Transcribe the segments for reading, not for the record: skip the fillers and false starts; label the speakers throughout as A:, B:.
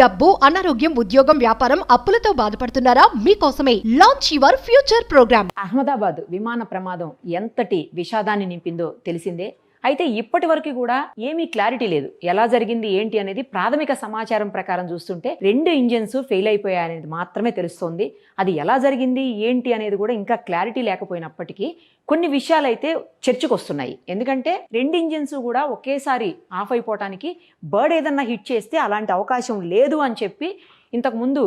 A: డబ్బు, అనారోగ్యం, ఉద్యోగం, వ్యాపారం, అప్పులతో బాధపడుతున్నారా? మీకోసమే launch your future program.
B: Ahmedabad విమాన ప్రమాదం ఎంతటి విషాదాన్ని నింపిందో తెలిసిందే. అయితే ఇప్పటి వరకు కూడా ఏమీ క్లారిటీ లేదు. ఎలా జరిగింది ఏంటి అనేది ప్రాథమిక సమాచారం ప్రకారం చూస్తుంటే 2 ఇంజిన్స్ ఫెయిల్ అయిపోయాయనేది మాత్రమే తెలుస్తోంది. అది ఎలా జరిగింది ఏంటి అనేది కూడా ఇంకా క్లారిటీ లేకపోయినప్పటికీ కొన్ని విషయాలు అయితే చర్చకు వస్తున్నాయి. ఎందుకంటే 2 ఇంజిన్స్ కూడా ఒకేసారి ఆఫ్ అయిపోవటానికి బర్డ్ ఏదన్నా హిట్ చేస్తే అలాంటి అవకాశం లేదు అని చెప్పి ఇంతకుముందు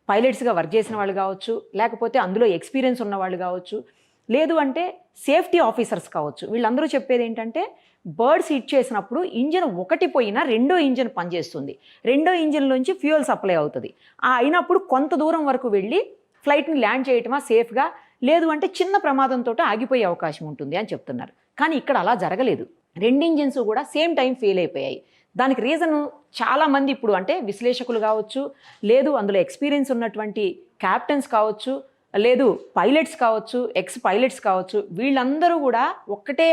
B: పైలట్స్గా వర్క్ చేసిన వాళ్ళు కావచ్చు, లేకపోతే అందులో ఎక్స్పీరియన్స్ ఉన్న వాళ్ళు కావచ్చు, లేదు అంటే సేఫ్టీ ఆఫీసర్స్ కావచ్చు, వీళ్ళందరూ చెప్పేది ఏంటంటే బర్డ్స్ హిట్ చేసినప్పుడు ఇంజిన్ ఒకటి పోయినా రెండో ఇంజిన్ పనిచేస్తుంది, రెండో ఇంజిన్లోంచి ఫ్యూయల్ సప్లై అవుతుంది. అయినప్పుడు కొంత దూరం వరకు వెళ్ళి ఫ్లైట్ని ల్యాండ్ చేయటమా సేఫ్గా, లేదు అంటే చిన్న ప్రమాదంతో ఆగిపోయే అవకాశం ఉంటుంది అని చెప్తున్నారు. కానీ ఇక్కడ అలా జరగలేదు. 2 ఇంజిన్స్ కూడా సేమ్ టైం ఫెయిల్ అయిపోయాయి. దానికి రీజను చాలామంది ఇప్పుడు అంటే విశ్లేషకులు కావచ్చు, లేదు అందులో ఎక్స్పీరియన్స్ ఉన్నటువంటి క్యాప్టెన్స్ కావచ్చు, లేదు పైలట్స్ కావచ్చు, ఎక్స్ పైలట్స్ కావచ్చు, వీళ్ళందరూ కూడా ఒక్కటే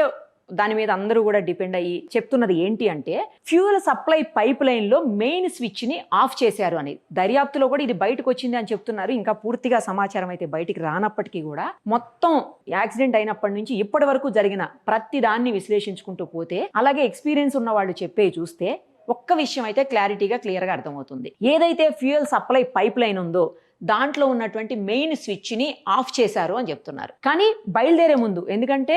B: దాని మీద అందరూ కూడా డిపెండ్ అయ్యి చెప్తున్నది ఏంటి అంటే ఫ్యూయల్ సప్లై పైప్ లైన్లో మెయిన్ స్విచ్ని ఆఫ్ చేశారు అని. దర్యాప్తులో కూడా ఇది బయటకు వచ్చింది అని చెప్తున్నారు. ఇంకా పూర్తిగా సమాచారం అయితే బయటికి రానప్పటికీ కూడా మొత్తం యాక్సిడెంట్ అయినప్పటి నుంచి ఇప్పటి వరకు జరిగిన ప్రతి దాన్ని విశ్లేషించుకుంటూ పోతే, అలాగే ఎక్స్పీరియన్స్ ఉన్న వాళ్ళు చెప్పే చూస్తే ఒక్క విషయం అయితే క్లియర్గా అర్థమవుతుంది. ఏదైతే ఫ్యూయల్ సప్లై పైప్ లైన్ ఉందో దాంట్లో ఉన్నటువంటి మెయిన్ స్విచ్ని ఆఫ్ చేశారు అని చెప్తున్నారు. కానీ బయలుదేరే ముందు, ఎందుకంటే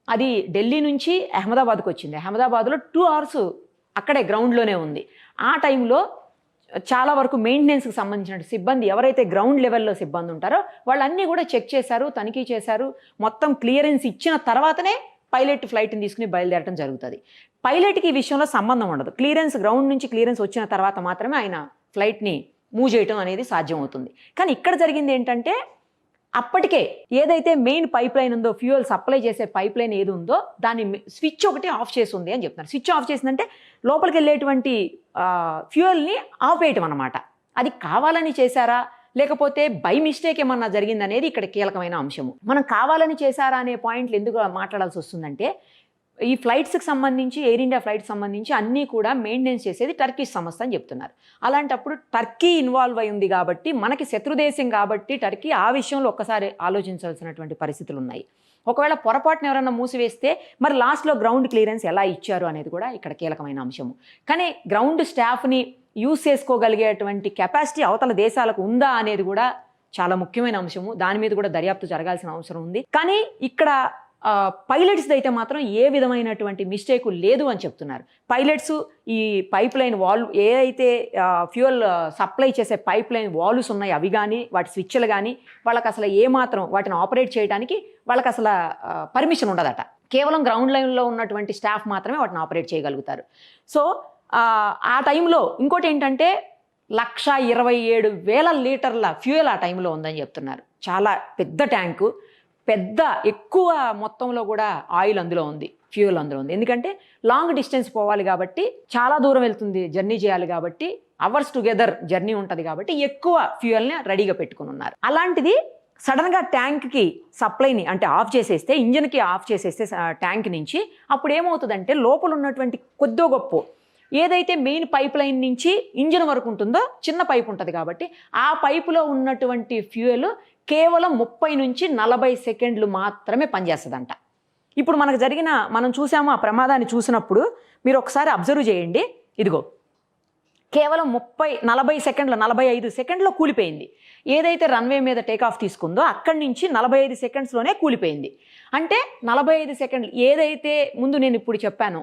B: అది ఢిల్లీ నుంచి అహ్మదాబాద్కి వచ్చింది, అహ్మదాబాద్లో 2 hours అక్కడే గ్రౌండ్లోనే ఉంది. ఆ టైంలో చాలా వరకు మెయింటెనెన్స్కి సంబంధించిన సిబ్బంది ఎవరైతే గ్రౌండ్ లెవెల్లో సిబ్బంది ఉంటారో వాళ్ళన్నీ కూడా చెక్ చేశారు, తనిఖీ చేశారు. మొత్తం క్లియరెన్స్ ఇచ్చిన తర్వాతనే పైలట్ ఫ్లైట్ని తీసుకుని బయలుదేరడం జరుగుతుంది. పైలట్కి ఈ విషయంలో సంబంధం ఉండదు. గ్రౌండ్ నుంచి క్లియరెన్స్ వచ్చిన తర్వాత మాత్రమే ఆయన ఫ్లైట్ని మూవ్ చేయటం అనేది సాధ్యమవుతుంది. కానీ ఇక్కడ జరిగింది ఏంటంటే అప్పటికే ఏదైతే మెయిన్ పైప్ లైన్ ఉందో, ఫ్యూయల్ సప్లై చేసే పైప్ లైన్ ఏది ఉందో దాని స్విచ్ ఒకటి ఆఫ్ చేసి ఉంది అని చెప్తున్నారు. స్విచ్ ఆఫ్ చేసిందంటే లోపలికి వెళ్ళేటువంటి ఫ్యూయల్ని ఆపేయటం అన్నమాట. అది కావాలని చేశారా లేకపోతే బై మిస్టేక్ ఏమన్నా జరిగిందనేది ఇక్కడ కీలకమైన అంశము. మనం కావాలని చేశారా అనే పాయింట్లు ఎందుకు మాట్లాడాల్సి వస్తుందంటే, ఈ ఫ్లైట్స్కి సంబంధించి, ఎయిర్ ఇండియా ఫ్లైట్స్ సంబంధించి అన్నీ కూడా మెయింటెనెన్స్ చేసేది టర్కిష్ సంస్థ అని చెప్తున్నారు. అలాంటప్పుడు టర్కీ ఇన్వాల్వ్ అయి ఉంది కాబట్టి, మనకి శత్రుదేశం కాబట్టి టర్కీ ఆ విషయంలో ఒక్కసారి ఆలోచించాల్సినటువంటి పరిస్థితులు ఉన్నాయి. ఒకవేళ పొరపాటున ఎవరన్నా మూసివేస్తే మరి లాస్ట్లో గ్రౌండ్ క్లియరెన్స్ ఎలా ఇచ్చారు అనేది కూడా ఇక్కడ కీలకమైన అంశము. కానీ గ్రౌండ్ స్టాఫ్ని యూజ్ చేసుకోగలిగేటువంటి కెపాసిటీ అవతల దేశాలకు ఉందా అనేది కూడా చాలా ముఖ్యమైన అంశము. దాని మీద కూడా దర్యాప్తు జరగాల్సిన అవసరం ఉంది. కానీ ఇక్కడ పైలట్స్ది అయితే మాత్రం ఏ విధమైనటువంటి మిస్టేక్ లేదు అని చెప్తున్నారు. పైలట్స్ ఈ పైప్ లైన్ వాల్వ్, ఏదైతే ఫ్యూయల్ సప్లై చేసే పైప్ లైన్ వాల్వ్స్ ఉన్నాయి అవి కానీ, వాటి స్విచ్లు కానీ వాళ్ళకి అసలు ఏమాత్రం వాటిని ఆపరేట్ చేయడానికి వాళ్ళకి అసలు పర్మిషన్ ఉండదట. కేవలం గ్రౌండ్ లైన్లో ఉన్నటువంటి స్టాఫ్ మాత్రమే వాటిని ఆపరేట్ చేయగలుగుతారు. సో ఆ టైంలో ఇంకోటి ఏంటంటే 127,000 లీటర్ల ఫ్యూయల్ ఆ టైంలో ఉందని చెప్తున్నారు. చాలా పెద్ద ట్యాంకు, ఎక్కువ మొత్తంలో కూడా ఆయిల్ అందులో ఉంది, ఫ్యూయల్ అందులో ఉంది. ఎందుకంటే లాంగ్ డిస్టెన్స్ పోవాలి కాబట్టి, చాలా దూరం వెళ్తుంది, జర్నీ చేయాలి కాబట్టి, అవర్స్ టుగెదర్ జర్నీ ఉంటుంది కాబట్టి ఎక్కువ ఫ్యూయల్ని రెడీగా పెట్టుకుని ఉన్నారు. అలాంటిది సడన్గా ట్యాంక్కి సప్లైని అంటే ఆఫ్ చేసేస్తే, ఇంజిన్కి ఆఫ్ చేసేస్తే ట్యాంక్ నుంచి, అప్పుడు ఏమవుతుందంటే లోపల ఉన్నటువంటి కొద్దో గొప్ప ఏదైతే మెయిన్ పైప్ లైన్ నుంచి ఇంజిన్ వరకు ఉంటుందో చిన్న పైప్ ఉంటుంది కాబట్టి ఆ పైపులో ఉన్నటువంటి ఫ్యూయల్ కేవలం 30 నుంచి 40 సెకండ్లు మాత్రమే పనిచేస్తుందంట. ఇప్పుడు మనం చూసాము ఆ ప్రమాదాన్ని చూసినప్పుడు మీరు ఒకసారి అబ్జర్వ్ చేయండి. ఇదిగో కేవలం 40 సెకండ్లు, 45 సెకండ్లో కూలిపోయింది. ఏదైతే రన్వే మీద టేకాఫ్ తీసుకుందో అక్కడి నుంచి 45 సెకండ్స్లోనే కూలిపోయింది. అంటే 45 సెకండ్లు ఏదైతే ముందు నేను ఇప్పుడు చెప్పాను,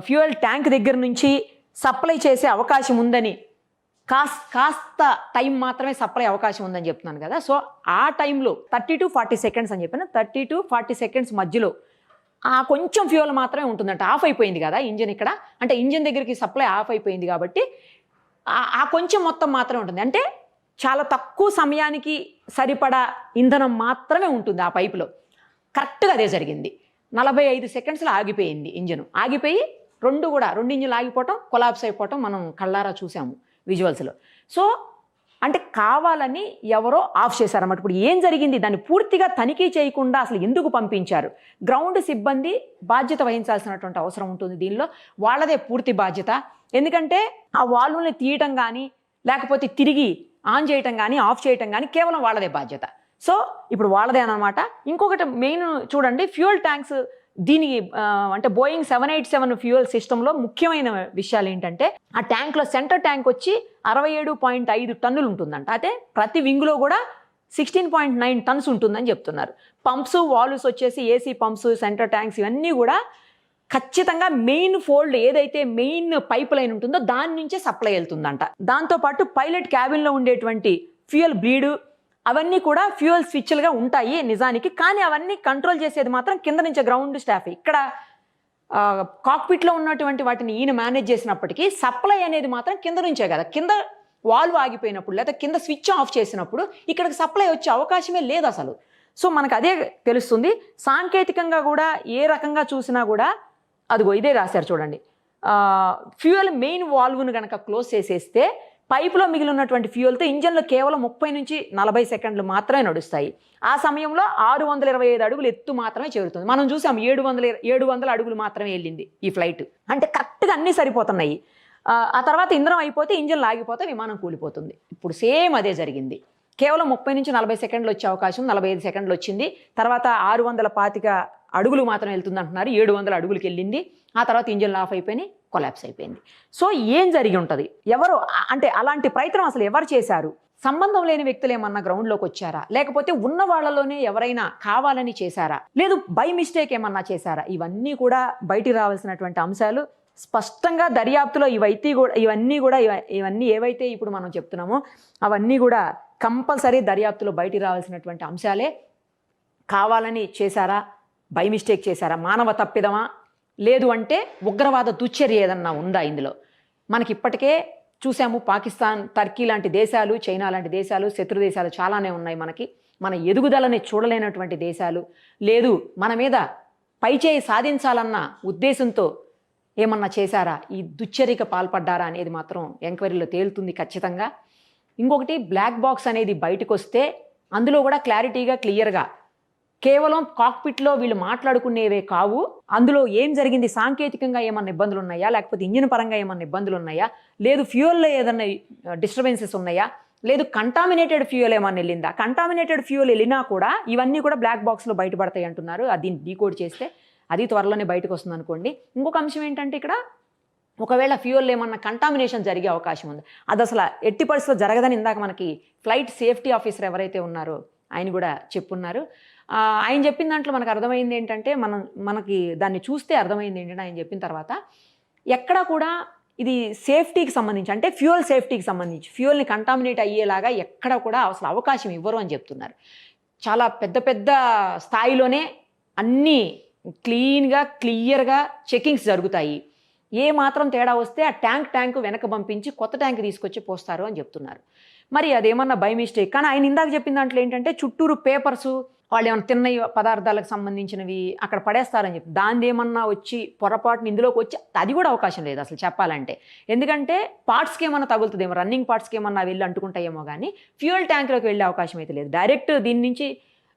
B: ఫ్యూయల్ ట్యాంక్ దగ్గర నుంచి సప్లై చేసే అవకాశం ఉందని, కాస్త టైం మాత్రమే సప్లై అవకాశం ఉందని చెప్తున్నాను కదా. సో ఆ టైంలో 30 to 40 సెకండ్స్ అని చెప్పాను. 30 to 40 సెకండ్స్ మధ్యలో ఆ కొంచెం ఫ్యూయల్ మాత్రమే ఉంటుందంట. ఆఫ్ అయిపోయింది కదా ఇంజిన్, ఇక్కడ అంటే ఇంజిన్ దగ్గరికి సప్లై ఆఫ్ అయిపోయింది కాబట్టి ఆ కొంచెం మొత్తం మాత్రమే ఉంటుంది. అంటే చాలా తక్కువ సమయానికి సరిపడా ఇంధనం మాత్రమే ఉంటుంది ఆ పైపులో. కరెక్ట్గా అదే జరిగింది. 45 సెకండ్స్లో ఆగిపోయింది ఇంజిన్. ఆగిపోయి రెండు ఇంజిన్లు ఆగిపోవటం, కొలాప్స్ అయిపోవటం మనం కళ్ళారా చూసాము విజువల్స్లో. సో అంటే కావాలని ఎవరో ఆఫ్ చేశారన్నమాట. ఇప్పుడు ఏం జరిగింది, దాన్ని పూర్తిగా తనిఖీ చేయకుండా అసలు ఎందుకు పంపించారు? గ్రౌండ్ సిబ్బంది బాధ్యత వహించాల్సినటువంటి అవసరం ఉంటుంది దీనిలో. వాళ్ళదే పూర్తి బాధ్యత. ఎందుకంటే ఆ వాల్వ్ని తీయటం కానీ లేకపోతే తిరిగి ఆన్ చేయటం కానీ ఆఫ్ చేయటం కానీ కేవలం వాళ్ళదే బాధ్యత. సో ఇప్పుడు వాళ్ళదే అన్నమాట. ఇంకొకటి మెయిన్ చూడండి, ఫ్యూయల్ ట్యాంక్స్ దీనికి అంటే బోయింగ్ 787 ఫ్యూయల్ సిస్టంలో ముఖ్యమైన విషయాలు ఏంటంటే ఆ ట్యాంక్లో సెంటర్ ట్యాంక్ వచ్చి 67.5 టన్నులు ఉంటుందంట. అయితే ప్రతి వింగ్లో కూడా 16.9 టన్స్ ఉంటుందని చెప్తున్నారు. పంప్స్ వాల్వ్స్ వచ్చేసి ఏసీ పంప్స్, సెంటర్ ట్యాంక్స్ ఇవన్నీ కూడా ఖచ్చితంగా మెయిన్ ఫోల్డ్ ఏదైతే మెయిన్ పైప్ లైన్ ఉంటుందో దాని నుంచే సప్లై వెళ్తుందంట. దాంతోపాటు పైలట్ క్యాబిన్లో ఉండేటువంటి ఫ్యూయల్ బ్లీడు అవన్నీ కూడా ఫ్యూయల్ స్విచ్లుగా ఉంటాయి నిజానికి, కానీ అవన్నీ కంట్రోల్ చేసేది మాత్రం కింద నుంచి గ్రౌండ్ స్టాఫ్. ఇక్కడ కాక్పిట్లో ఉన్నటువంటి వాటిని ఈయన మేనేజ్ చేసినప్పటికీ సప్లై అనేది మాత్రం కింద నుంచే కదా. కింద వాల్వ్ ఆగిపోయినప్పుడు లేదా కింద స్విచ్ ఆఫ్ చేసినప్పుడు ఇక్కడికి సప్లై వచ్చే అవకాశమే లేదు అసలు. సో మనకు అదే తెలుస్తుంది. సాంకేతికంగా కూడా ఏ రకంగా చూసినా కూడా అదిగో ఇదే రాశారు చూడండి, ఫ్యూయల్ మెయిన్ వాల్వ్ను కనుక క్లోజ్ చేసేస్తే పైపులో మిగిలి ఉన్నటువంటి ఫ్యూయల్తో ఇంజన్లో కేవలం 30 నుంచి 40 సెకండ్లు మాత్రమే నడుస్తాయి. ఆ సమయంలో 625 అడుగులు ఎత్తు మాత్రమే చేరుతుంది. మనం చూసాం 700 అడుగులు మాత్రమే వెళ్ళింది ఈ ఫ్లైట్. అంటే కరెక్ట్గా అన్నీ సరిపోతున్నాయి. ఆ తర్వాత ఇంధనం అయిపోతే ఇంజన్ లాగిపోతే విమానం కూలిపోతుంది. ఇప్పుడు సేమ్ అదే జరిగింది. కేవలం 30 నుంచి 40 సెకండ్లు వచ్చే అవకాశం 45 సెకండ్లు వచ్చింది. తర్వాత 625 అడుగులు మాత్రం వెళ్తుంది అంటున్నారు, 700 అడుగులకి వెళ్ళింది. ఆ తర్వాత ఇంజన్లు ఆఫ్ అయిపోయి కొలాప్స్ అయిపోయింది. సో ఏం జరిగి ఉంటుంది? ఎవరు అంటే అలాంటి ప్రయత్నం అసలు ఎవరు చేశారు? సంబంధం లేని వ్యక్తులు ఏమన్నా గ్రౌండ్లోకి వచ్చారా, లేకపోతే ఉన్న వాళ్ళలోనే ఎవరైనా కావాలని చేశారా, లేదు బై మిస్టేక్ ఏమన్నా చేశారా? ఇవన్నీ కూడా బయటికి రావాల్సినటువంటి అంశాలు. స్పష్టంగా దర్యాప్తులో ఇవన్నీ ఏవైతే ఇప్పుడు మనం చెప్తున్నామో అవన్నీ కూడా కంపల్సరీ దర్యాప్తులో బయటికి రావాల్సినటువంటి అంశాలే. కావాలని చేశారా, బై మిస్టేక్ చేశారా, మానవ తప్పిదమా, లేదు అంటే ఉగ్రవాద దుశ్చర్య ఏదన్నా ఉందా ఇందులో? మనకి ఇప్పటికే చూసాము, పాకిస్తాన్, టర్కీ లాంటి దేశాలు, చైనా లాంటి దేశాలు, శత్రు దేశాలు చాలానే ఉన్నాయి మనకి. మన ఎదుగుదలని చూడలేనటువంటి దేశాలు, లేదు మన మీద పైచేయి సాధించాలన్న ఉద్దేశంతో ఏమన్నా చేశారా, ఈ దుశ్చర్యకు పాల్పడ్డారా అనేది మాత్రం ఎంక్వైరీలో తేలుతుంది ఖచ్చితంగా. ఇంకొకటి, బ్లాక్ బాక్స్ అనేది బయటకు వస్తే అందులో కూడా క్లారిటీగా క్లియర్గా కేవలం కాక్పిట్లో వీళ్ళు మాట్లాడుకునేవే కావు, అందులో ఏం జరిగింది, సాంకేతికంగా ఏమన్నా ఇబ్బందులు ఉన్నాయా, లేకపోతే ఇంజిన్ పరంగా ఏమన్నా ఇబ్బందులు ఉన్నాయా, లేదు ఫ్యూయల్లో ఏదన్నా డిస్టర్బెన్సెస్ ఉన్నాయా, లేదు కంటామినేటెడ్ ఫ్యూయల్ ఏమన్నా వెళ్ళిందా. కంటామినేటెడ్ ఫ్యూయల్ వెళ్ళినా కూడా ఇవన్నీ కూడా బ్లాక్ బాక్స్లో బయటపడతాయి అంటున్నారు. దీన్ని డీకోడ్ చేస్తే అది త్వరలోనే బయటకు వస్తుంది అనుకోండి. ఇంకొక అంశం ఏంటంటే ఇక్కడ ఒకవేళ ఫ్యూయల్ ఏమన్నా కంటామినేషన్ జరిగే అవకాశం ఉంది. అది అసలు ఎట్టి పరిస్థితుల్లో జరగదని ఇందాక మనకి ఫ్లైట్ సేఫ్టీ ఆఫీసర్ ఎవరైతే ఉన్నారో ఆయన కూడా చెప్పున్నారు. ఆయన చెప్పిన దాంట్లో మనకు అర్థమైంది ఏంటంటే, మనకి దాన్ని చూస్తే అర్థమైంది ఏంటంటే ఆయన చెప్పిన తర్వాత ఎక్కడా కూడా ఇది సేఫ్టీకి సంబంధించి, అంటే ఫ్యూయల్ సేఫ్టీకి సంబంధించి ఫ్యూయల్ని కంటామినేట్ అయ్యేలాగా ఎక్కడ కూడా అసలు అవకాశం ఇవ్వరు అని చెప్తున్నారు. చాలా పెద్ద పెద్ద స్థాయిలోనే అన్నీ క్లీన్గా క్లియర్గా చెకింగ్స్ జరుగుతాయి. ఏ మాత్రం తేడా వస్తే ఆ ట్యాంక్ వెనక పంపించి కొత్త ట్యాంక్ తీసుకొచ్చి పోస్తారు అని చెప్తున్నారు. మరి అదేమన్నా బై మిస్టేక్. కానీ ఆయన ఇందాక చెప్పిన దాంట్లో ఏంటంటే చుట్టూరు పేపర్సు, వాళ్ళు ఏమైనా తిన్న పదార్థాలకు సంబంధించినవి అక్కడ పడేస్తారని చెప్పి, దాని ఏమన్నా వచ్చి పొరపాటుని ఇందులోకి వచ్చి అది కూడా అవకాశం లేదు అసలు చెప్పాలంటే. ఎందుకంటే పార్ట్స్కి ఏమన్నా తగులుతుందేమో, రన్నింగ్ పార్ట్స్కి ఏమన్నా వెళ్ళి అంటుకుంటాయేమో, కానీ ఫ్యూయల్ ట్యాంక్లోకి వెళ్ళే అవకాశం అయితే లేదు. డైరెక్ట్ దీని నుంచి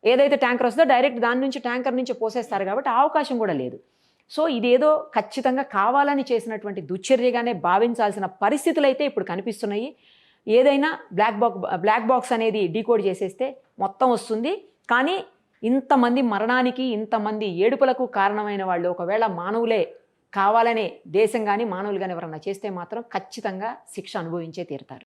B: ఏదైతే ట్యాంకర్ వస్తుందో డైరెక్ట్ దాని నుంచి ట్యాంకర్ నుంచి పోసేస్తారు కాబట్టి ఆ అవకాశం కూడా లేదు. సో ఇదేదో ఖచ్చితంగా కావాలని చేసినటువంటి దుశ్చర్యగానే భావించాల్సిన పరిస్థితులు అయితే ఇప్పుడు కనిపిస్తున్నాయి. ఏదైనా బ్లాక్ బాక్స్ అనేది డీకోడ్ చేసేస్తే మొత్తం వస్తుంది. కానీ ఇంతమంది మరణానికి, ఇంతమంది ఏడుపులకు కారణమైన వాళ్ళు ఒకవేళ మానవులే కావాలనే దేశం కానీ మానవులు కానీ ఎవరన్నా చేస్తే మాత్రం ఖచ్చితంగా శిక్ష అనుభవించే తీరుతారు.